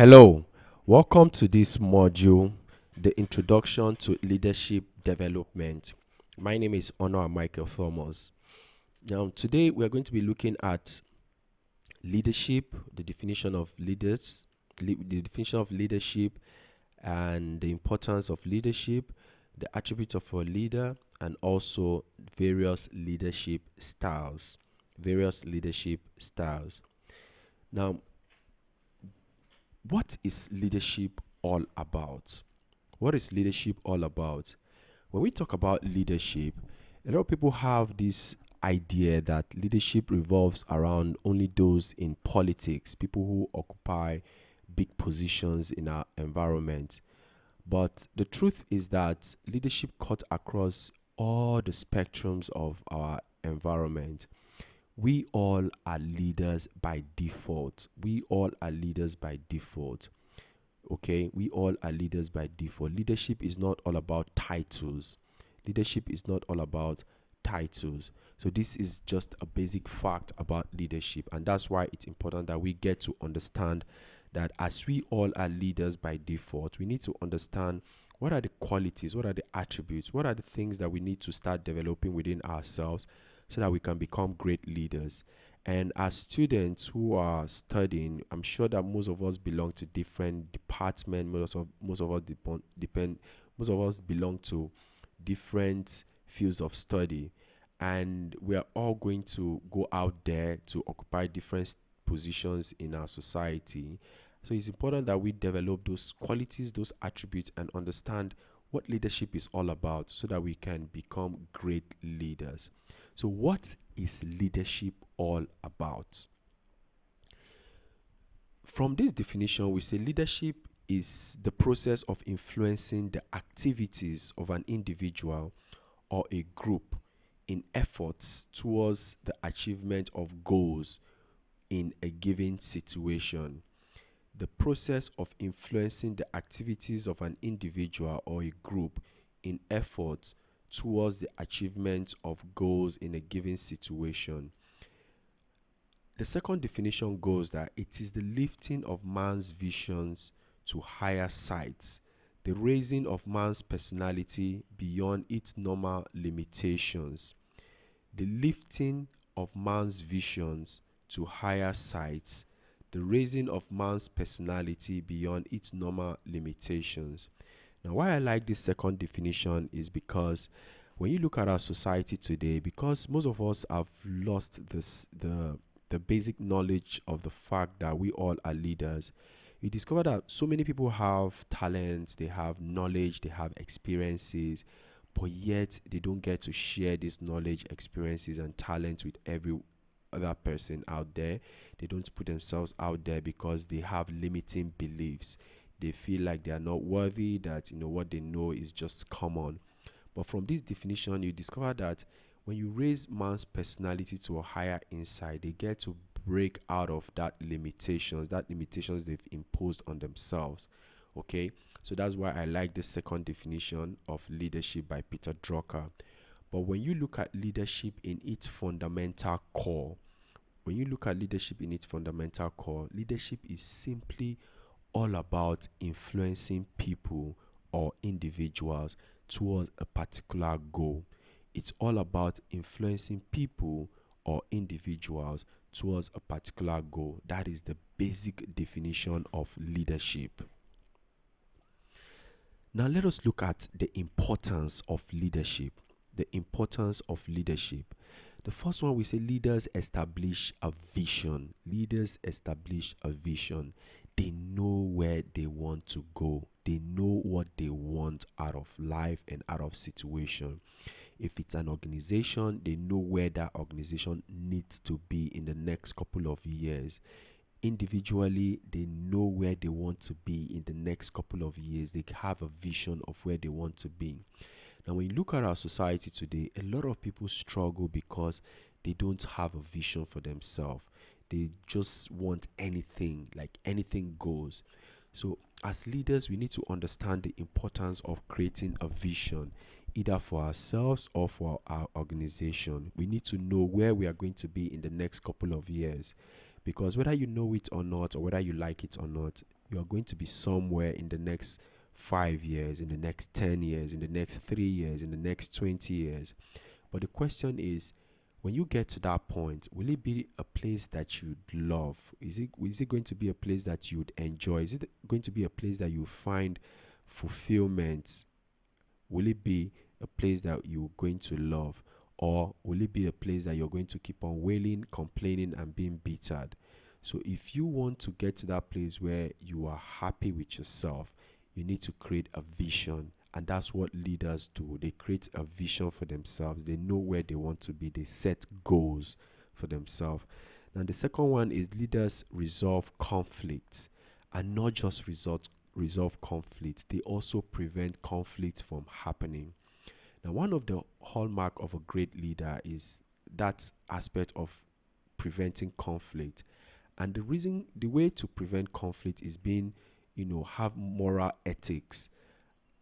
Hello, welcome to this module, the Introduction to Leadership Development. My name is Honor Michael Thomas. Now, today we are going to be looking at leadership, the definition of the definition of leadership, and the importance of leadership, the attributes of a leader, and also various leadership styles. Various leadership styles. Now, what is leadership all about? What is leadership all about? When we talk about leadership, a lot of people have this idea that leadership revolves around only those in politics, people who occupy big positions in our environment. But the truth is that leadership cuts across all the spectrums of our environment. We all are leaders by default. We all are leaders by default. Okay, we all are leaders by default. Leadership is not all about titles. Leadership is not all about titles. So this is just a basic fact about leadership, and that's why it's important that we get to understand that as we all are leaders by default, we need to understand what are the qualities, what are the attributes, what are the things that we need to start developing within ourselves so that we can become great leaders. And as students who are studying, I'm sure that most of us belong to different departments. Most of us depend. Most of us belong to different fields of study, and we are all going to go out there to occupy different positions in our society. So it's important that we develop those qualities, those attributes, and understand what leadership is all about so that we can become great leaders. So, what is leadership all about? From this definition, we say leadership is the process of influencing the activities of an individual or a group in efforts towards the achievement of goals in a given situation. The process of influencing the activities of an individual or a group in efforts towards the achievement of goals in a given situation. The second definition goes that it is the lifting of man's visions to higher heights, the raising of man's personality beyond its normal limitations, the lifting of man's visions to higher heights, the raising of man's personality beyond its normal limitations. Now, why I like this second definition is because when you look at our society today, because most of us have lost the basic knowledge of the fact that we all are leaders, you discover that so many people have talents, they have knowledge, they have experiences, but yet they don't get to share this knowledge, experiences, and talents with every other person out there. They don't put themselves out there because they have limiting beliefs. They feel like they are not worthy, that what they know is just common. But from this definition, you discover that when you raise man's personality to a higher insight, they get to break out of that limitations they've imposed on themselves. Okay, so that's why I like the second definition of leadership by Peter Drucker. But when you look at leadership in its fundamental core, leadership is simply all about influencing people or individuals towards a particular goal. It's all about influencing people or individuals towards a particular goal. That is the basic definition of leadership. Now, let us look at the importance of leadership. The importance of leadership. The first one, we say leaders establish a vision. Leaders establish a vision. They know where they want to go. They know what they want out of life and out of situation. If it's an organization, they know where that organization needs to be in the next couple of years. Individually, they know where they want to be in the next couple of years. They have a vision of where they want to be. Now, when you look at our society today, a lot of people struggle because they don't have a vision for themselves. They just want anything, like anything goes. So, as leaders, we need to understand the importance of creating a vision, either for ourselves or for our organization. We need to know where we are going to be in the next couple of years. Because whether you know it or not, or whether you like it or not, you are going to be somewhere in the next 5 years, in the next 10 years, in the next 3 years, in the next 20 years. But the question is, when you get to that point, will it be a place that you'd love? Is it going to be a place that you'd enjoy? Is it going to be a place that you find fulfillment? Will it be a place that you're going to love? Or will it be a place that you're going to keep on wailing, complaining, and being bittered? So, if you want to get to that place where you are happy with yourself, you need to create a vision. And that's what leaders do. They create a vision for themselves. They know where they want to be. They set goals for themselves. Now, the second one is leaders resolve conflicts, and not just resolve conflict, they also prevent conflict from happening. Now, one of the hallmark of a great leader is that aspect of preventing conflict. And the way to prevent conflict is being, have moral ethics.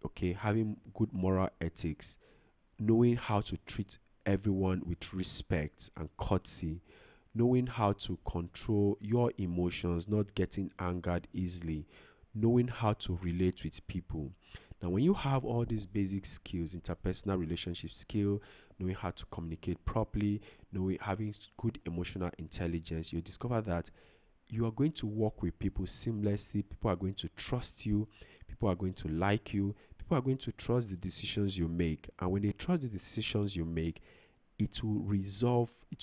Okay, having good moral ethics, knowing how to treat everyone with respect and courtesy, knowing how to control your emotions, not getting angered easily, knowing how to relate with people. Now, when you have all these basic skills, interpersonal relationship skill, knowing how to communicate properly, knowing having good emotional intelligence, you discover that you are going to work with people seamlessly. People are going to trust you. People are going to like you. People are going to trust the decisions you make. And when they trust the decisions you make, it will resolve, it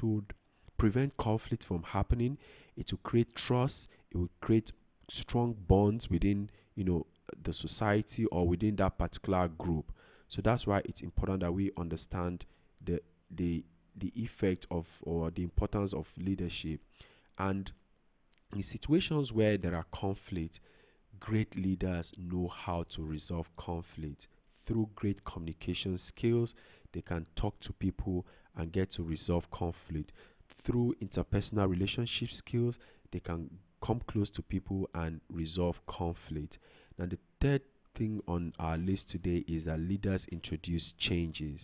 will prevent conflict from happening. It will create trust. It will create strong bonds within, the society or within that particular group. So that's why it's important that we understand the the the effect of, or the importance of leadership. And in situations where there are conflict, great leaders know how to resolve conflict through great communication skills. They can talk to people and get to resolve conflict. Through interpersonal relationship skills, they can come close to people and resolve conflict. Now, the third thing on our list today is that leaders introduce changes.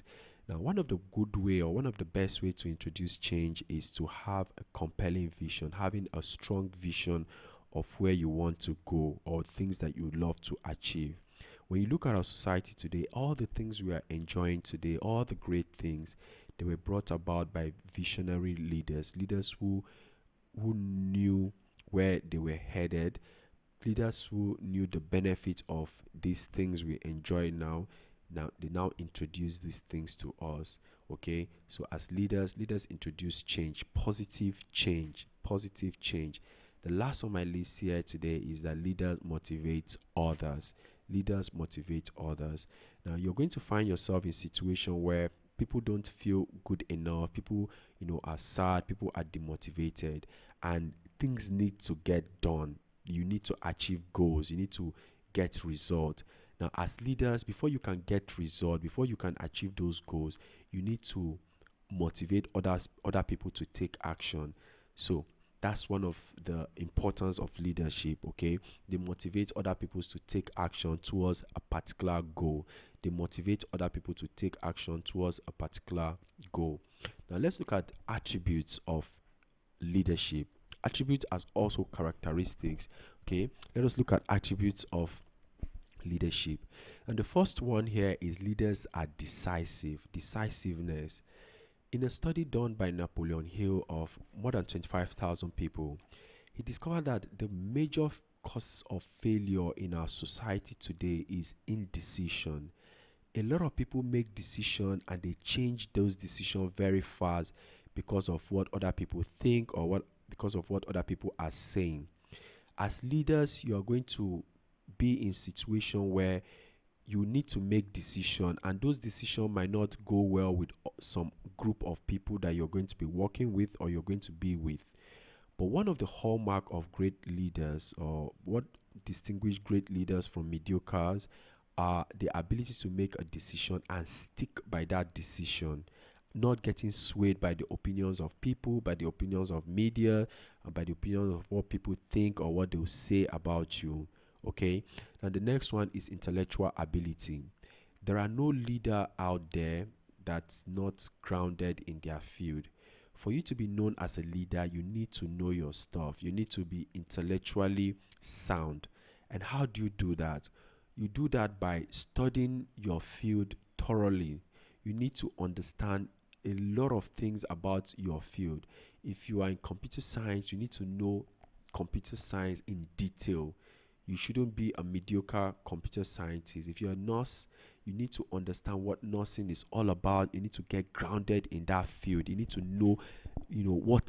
Now, one of the good way, or one of the best way to introduce change is to have a compelling vision, having a strong vision of where you want to go or things that you would love to achieve. When you look at our society today, all the things we are enjoying today, all the great things, they were brought about by visionary leaders, leaders who knew where they were headed, leaders who knew the benefit of these things we enjoy now. Now they now introduce these things to us. Okay, so as leaders introduce change, positive change. The last on my list here today is that leaders motivate others. Leaders motivate others. Now you're going to find yourself in a situation where people don't feel good enough. People, are sad. People are demotivated, and things need to get done. You need to achieve goals. You need to get results. Now, as leaders, before you can get results, before you can achieve those goals, you need to motivate other people to take action. So that's one of the importance of leadership. Okay, they motivate other people to take action towards a particular goal. They motivate other people to take action towards a particular goal. Now, let's look at attributes of leadership. Attributes as also characteristics. Okay, let us look at attributes of leadership. And the first one here is leaders are decisive. Decisiveness. In a study done by Napoleon Hill of more than 25,000 people, he discovered that the major cause of failure in our society today is indecision. A lot of people make decisions and they change those decisions very fast because of what other people think, or because of what other people are saying. As leaders, you are going to be in situation where you need to make decisions, and those decisions might not go well with some group of people that you're going to be working with or you're going to be with. But one of the hallmark of great leaders, or what distinguish great leaders from mediocres, are the ability to make a decision and stick by that decision, not getting swayed by the opinions of people, by the opinions of media, and by the opinions of what people think or what they'll say about you. Okay, and the next one is intellectual ability. There are no leader out there that's not grounded in their field. For you to be known as a leader, you need to know your stuff. You need to be intellectually sound. And how do you do that? You do that by studying your field thoroughly. You need to understand a lot of things about your field. If you are in computer science, you need to know computer science in detail. You shouldn't be a mediocre computer scientist. If you're a nurse, you need to understand what nursing is all about. You need to get grounded in that field. You need to know, what's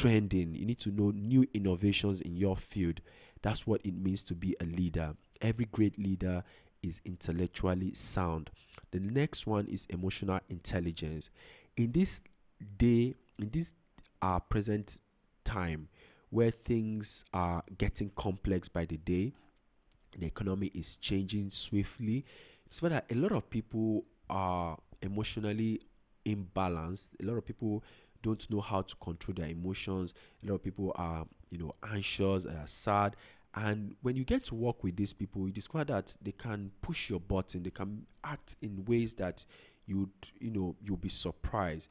trending. You need to know new innovations in your field. That's what it means to be a leader. Every great leader is intellectually sound. The next one is emotional intelligence. In this in this present time where things are getting complex by the day, the economy is changing swiftly. So that a lot of people are emotionally imbalanced. A lot of people don't know how to control their emotions. A lot of people are, anxious, are sad. And when you get to work with these people, you discover that they can push your button. They can act in ways that you'd, you'll be surprised.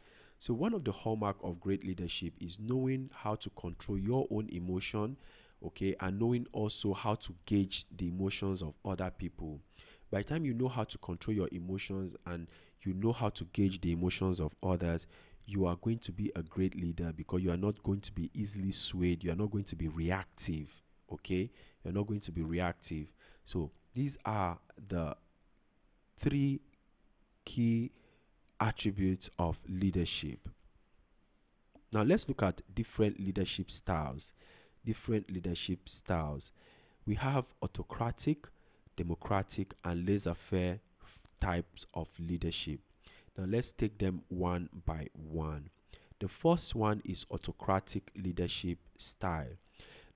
So one of the hallmark of great leadership is knowing how to control your own emotion, okay, and knowing also how to gauge the emotions of other people. By the time you know how to control your emotions and you know how to gauge the emotions of others, you are going to be a great leader because you are not going to be easily swayed. You are not going to be reactive, okay? You're not going to be reactive. So these are the three key attributes of leadership. Now let's look at different leadership styles. Different leadership styles. We have autocratic, democratic, and laissez-faire types of leadership. Now let's take them one by one. The first one is autocratic leadership style.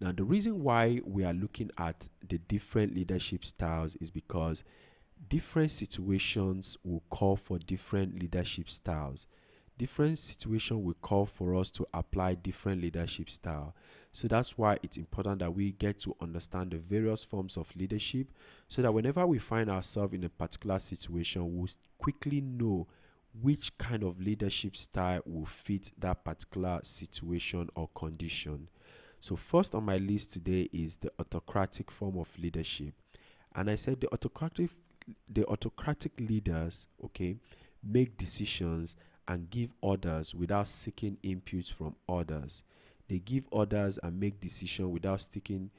Now the reason why we are looking at the different leadership styles is because different situations will call for different leadership styles. Different situations will call for us to apply different leadership style. So that's why it's important that we get to understand the various forms of leadership so that whenever we find ourselves in a particular situation, we'll quickly know which kind of leadership style will fit that particular situation or condition. So first on my list today is the autocratic form of leadership. And I said the autocratic leaders, okay, make decisions and give orders without seeking inputs from others. They give orders and make decisions without seeking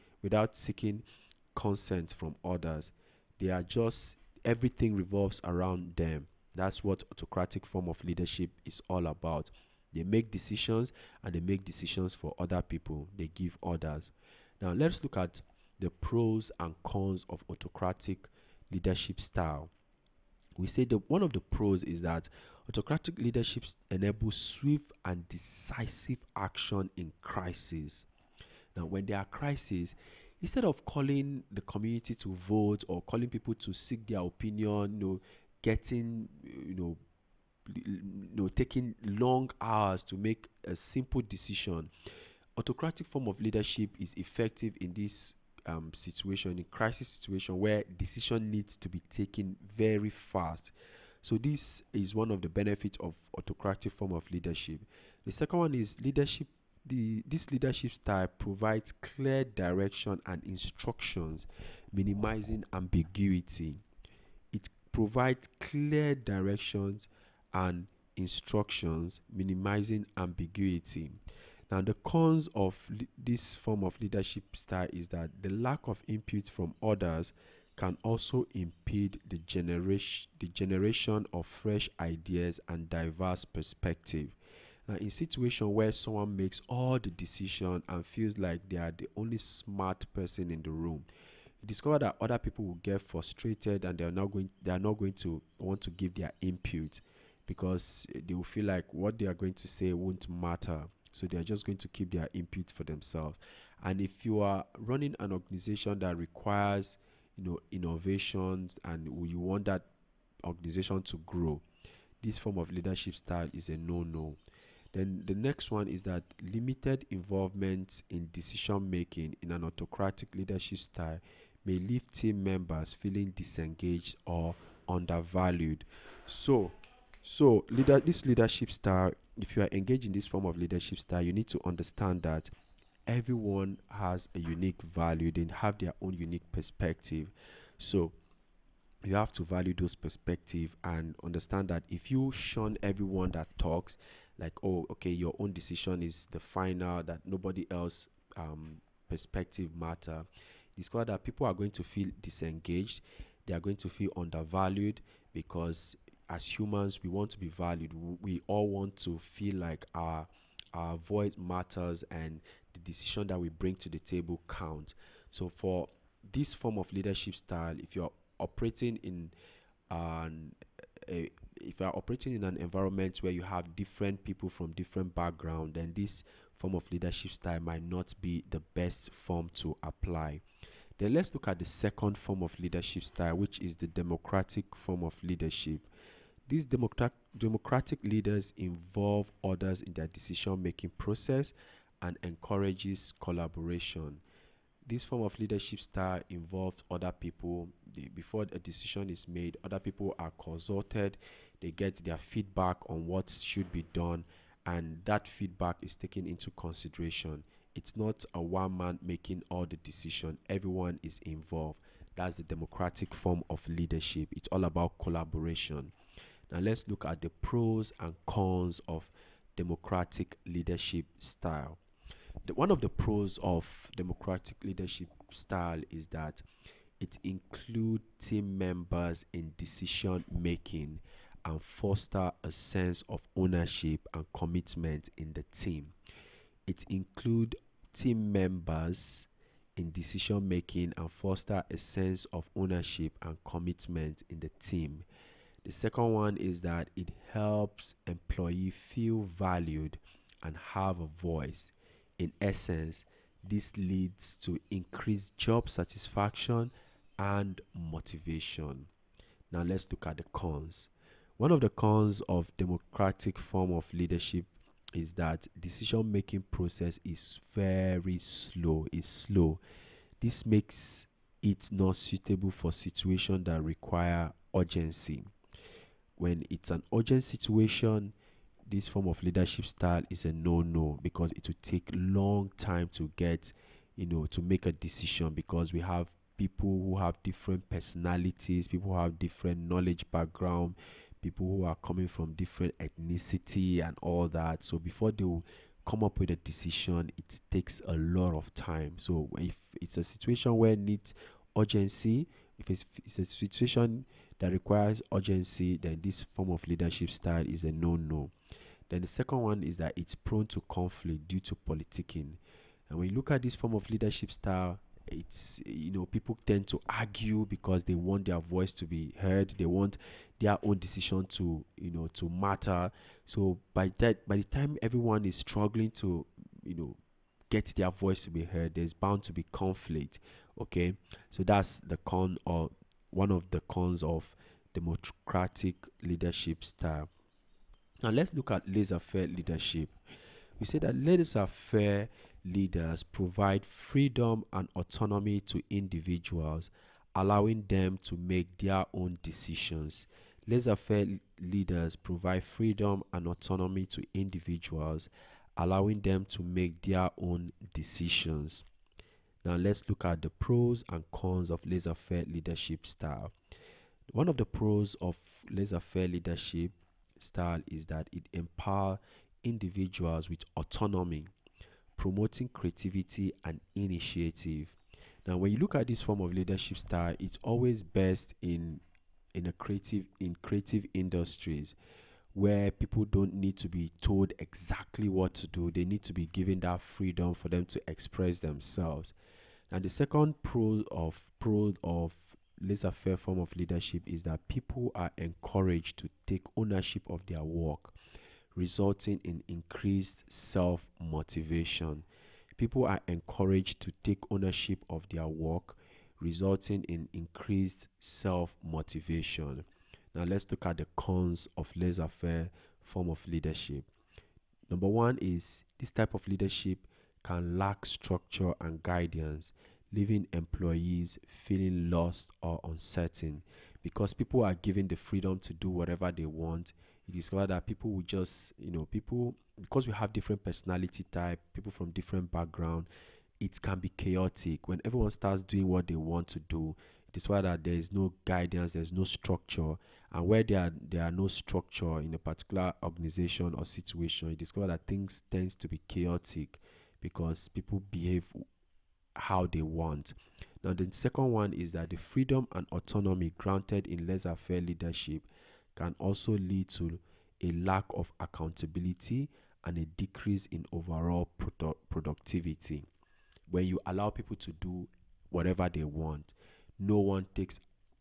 consent from others. They are just everything revolves around them. That's what autocratic form of leadership is all about. They make decisions and they make decisions for other people. They give orders. Now let's look at the pros and cons of autocratic leadership style. We say that one of the pros is that autocratic leadership enables swift and decisive action in crisis. Now, when there are crises, instead of calling the community to vote or calling people to seek their opinion, getting, taking long hours to make a simple decision, autocratic form of leadership is effective in this situation, in crisis situation where decision needs to be taken very fast. So this is one of the benefits of autocratic form of leadership. The second one is leadership. This leadership style provides clear direction and instructions, minimizing ambiguity. It provides clear directions and instructions, minimizing ambiguity. Now, the cons of this form of leadership style is that the lack of input from others can also impede the generation of fresh ideas and diverse perspective. Now, in situation where someone makes all the decision and feels like they are the only smart person in the room, you discover that other people will get frustrated and they are not going to want to give their input because they will feel like what they are going to say won't matter. So they are just going to keep their input for themselves. And if you are running an organization that requires, innovations and you want that organization to grow, this form of leadership style is a no-no. Then the next one is that limited involvement in decision making in an autocratic leadership style may leave team members feeling disengaged or undervalued. So, this leadership style, if you are engaged in this form of leadership style, you need to understand that everyone has a unique value, they have their own unique perspective. So you have to value those perspectives and understand that if you shun everyone that talks, like, oh, okay, your own decision is the final, that nobody else perspective matter, discover that people are going to feel disengaged, they are going to feel undervalued, because as humans we want to be valued. We all want to feel like our voice matters and the decision that we bring to the table counts. So for this form of leadership style, if you're operating in an if you are operating in an environment where you have different people from different background, then this form of leadership style might not be the best form to apply. Then let's look at the second form of leadership style, which is the democratic form of leadership. These democratic leaders involve others in their decision making process and encourages collaboration. This form of leadership style involves other people. Before a decision is made, other people are consulted, they get their feedback on what should be done, and that feedback is taken into consideration. It's not a one man making all the decision, everyone is involved. That's the democratic form of leadership. It's all about collaboration. Now let's look at the pros and cons of democratic leadership style. One of the pros of democratic leadership style is that it includes team members in decision making and foster a sense of ownership and commitment in the team. It includes team members in decision making and foster a sense of ownership and commitment in the team. The second one is that it helps employee feel valued and have a voice. In essence, this leads to increased job satisfaction and motivation. Now let's look at the cons. One of the cons of democratic form of leadership is that decision making process is very slow. It's slow. This makes it not suitable for situations that require urgency. When it's an urgent situation, this form of leadership style is a no-no, because it will take long time to get, to make a decision, because we have people who have different personalities, people who have different knowledge background, people who are coming from different ethnicity and all that. So before they will come up with a decision, it takes a lot of time. So if it's a situation where it needs urgency, if it's a situation that requires urgency, then this form of leadership style is a no-no. Then the second one is that it's prone to conflict due to politicking. And when you look at this form of leadership style, it's people tend to argue because they want their voice to be heard. They want their own decision to to matter. So by the time everyone is struggling to you know get their voice to be heard, there's bound to be conflict. Okay, so that's the con, or one of the cons of democratic leadership style. Now let's look at laissez-faire leadership. We say that laissez-faire leaders provide freedom and autonomy to individuals, allowing them to make their own decisions. Laissez-faire leaders provide freedom and autonomy to individuals, allowing them to make their own decisions. Now let's look at the pros and cons of laissez-faire leadership style. One of the pros of laissez-faire leadership style is that it empowers individuals with autonomy, promoting creativity and initiative. Now, when you look at this form of leadership style, it's always best in creative industries, where people don't need to be told exactly what to do. They need to be given that freedom for them to express themselves. And the second pro of laissez-faire form of leadership is that people are encouraged to take ownership of their work, resulting in increased self motivation. People are encouraged to take ownership of their work, resulting in increased self motivation. Now let's look at the cons of laissez-faire form of leadership. Number one is this type of leadership can lack structure and guidance, leaving employees feeling lost or uncertain, because people are given the freedom to do whatever they want. You discover that people will just, people, because we have different personality type, people from different background, it can be chaotic when everyone starts doing what they want to do. It is why that there is no guidance, there's no structure, and where there are no structure in a particular organization or situation, you discover that things tends to be chaotic because people behave how they want. Now, the second one is that the freedom and autonomy granted in laissez-faire leadership can also lead to a lack of accountability and a decrease in overall productivity. When you allow people to do whatever they want, no one takes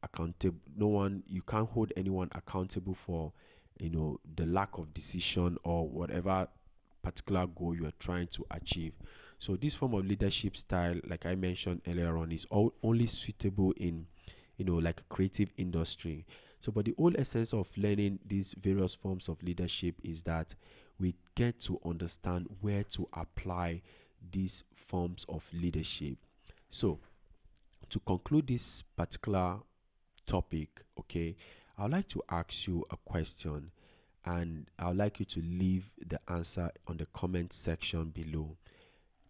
accountable. No one, you can't hold anyone accountable for, the lack of decision or whatever particular goal you are trying to achieve. So this form of leadership style, like I mentioned earlier on, is only suitable in, like creative industry. So, but the whole essence of learning these various forms of leadership is that we get to understand where to apply these forms of leadership. So, to conclude this particular topic, okay, I would like to ask you a question, and I would like you to leave the answer on the comment section below.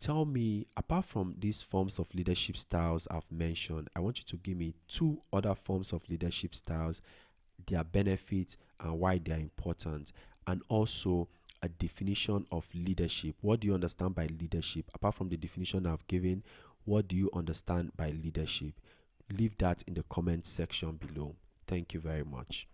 Tell me, apart from these forms of leadership styles I've mentioned, I want you to give me two other forms of leadership styles, their benefits, and why they are important, and also a definition of leadership. What do you understand by leadership? Apart from the definition I've given, what do you understand by leadership? Leave that in the comment section below. Thank you very much.